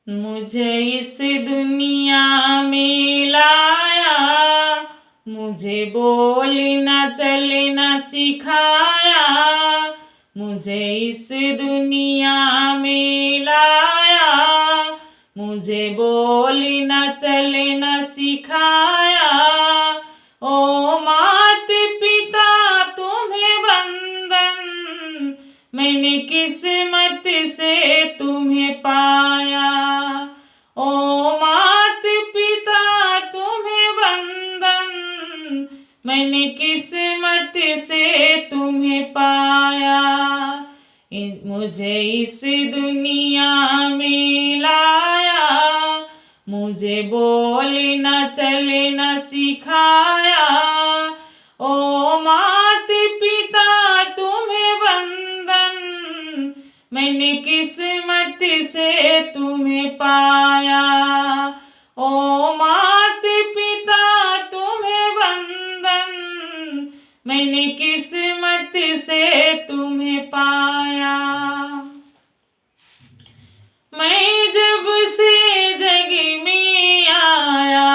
मुझे इस दुनिया में लाया, मुझे बोलना चलना सिखाया। मुझे इस दुनिया में लाया, मुझे बोलना चलना सिखाया। ओ माता पिता तुम्हें वंदन, मैंने किस्मत से तुम्हें पाया। ओ माता पिता तुम्हें वंदन, मैंने किस्मत से तुम्हें पाया। मुझे इस दुनिया में लाया, मुझे बोलना चलना सिखाया। ओ माता पिता तुम्हें वंदन, मैंने किस्मत से तुम्हें पाया। ओ माता पिता तुम्हें वंदन, मैंने किस्मत से तुम्हें पाया। मैं जब से जग में आया,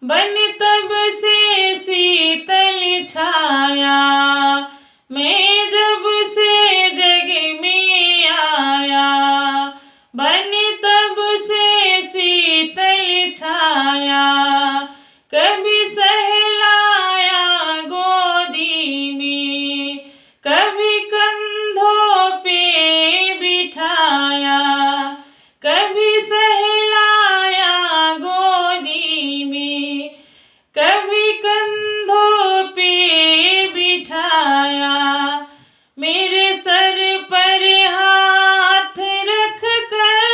बन तब से शीतल छाया। मैं जब से जग में आया, बन तब से शीतल छाया। कभी सहलाया गोदी में, कभी कंधों पे बिठाया। कभी सहलाया गोदी में, कभी कंधों पे बिठाया। मेरे सर पर हाथ रख कर,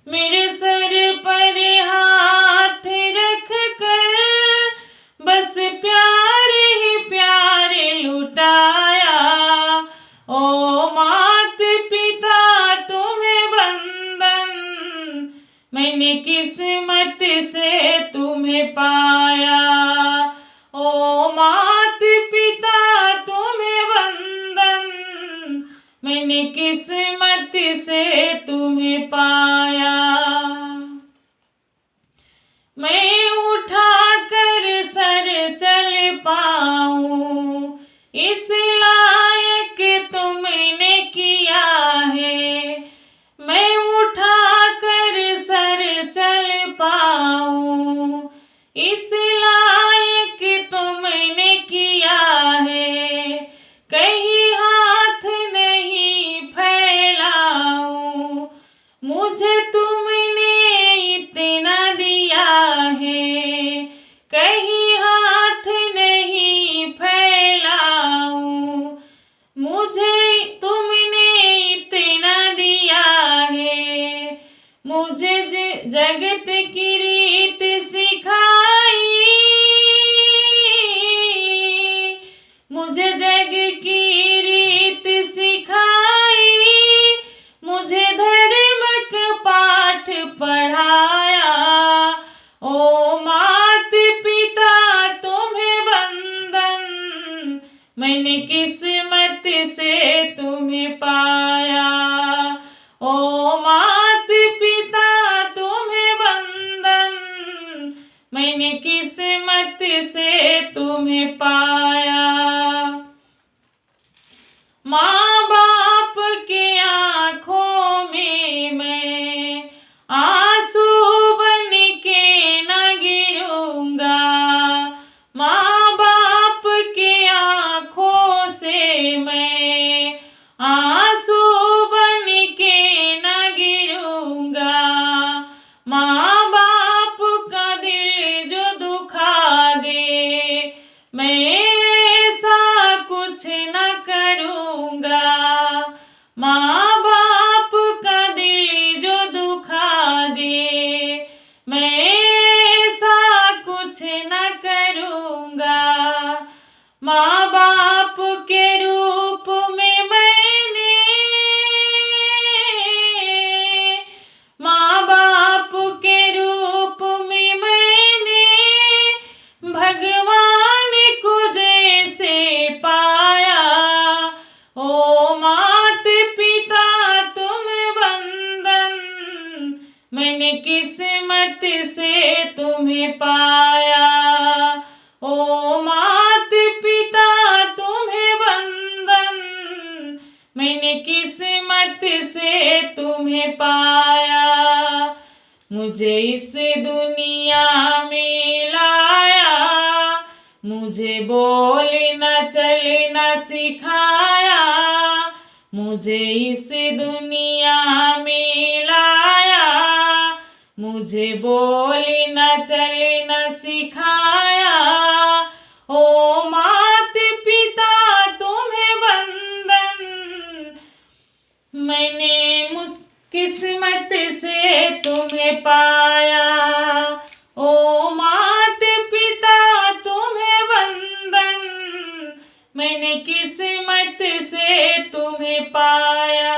मेरे सर पर हाथ रख कर, बस प्यार ही प्यार लुटाया। ओ माता पिता तुम्हें वंदन, मैंने किस्मत से तुम्हें पाया। ओ माता पिता तुम्हें वंदन, मैंने किस्मत से तुम्हें पाया। मैं उठा कर सर चल पाऊं, इस लायक तुमने किया है। मैं उठा कर सर चल पाऊं, इस लायक तुमने किया है। कहीं हाथ नहीं फैलाऊं, मुझे तुमने इतना दिया है। कहीं हाथ नहीं फैलाऊं, मुझे तुमने इतना दिया है। मुझे जगत की रीत सिखाई, मुझे जग की रीत सिखाई। मुझे धर्म का पाठ पढ़ाया। ओ माता पिता तुम्हें वंदन, मैंने किस्मत से तुम्हें पाया। ओ माता पिता तुम्हें वंदन, मैंने किस्मत से तुम्हें पाया। माँ बाप के आँखों में मैं आंसू बन के न गिरूंगा। माँ बाप के आँखों से मैं आंसू बन के न गिरूंगा। माँ बाप का दिल जो दुखा दे, मैं ऐसा कुछ न करूंगा। माँ बाप का दिल जो दुखा दे, मैं ऐसा कुछ न करूंगा। माँ बाप के रूप में मैंने, माँ बाप के रूप में मैंने भगवान को जैसे पाया। ओ माता पिता किस्मत से तुम्हें पाया, मुझे इस दुनिया में लाया, मुझे बोलना चलना सिखाया, मुझे इस दुनिया में लाया, मुझे बोलना चलना सिखाया। ओ माता पिता तुम्हें वंदन, मैंने किस्मत से तुम्हें पाया। ओ माता पिता तुम्हें वंदन, मैंने किस्मत से तुम्हें पाया।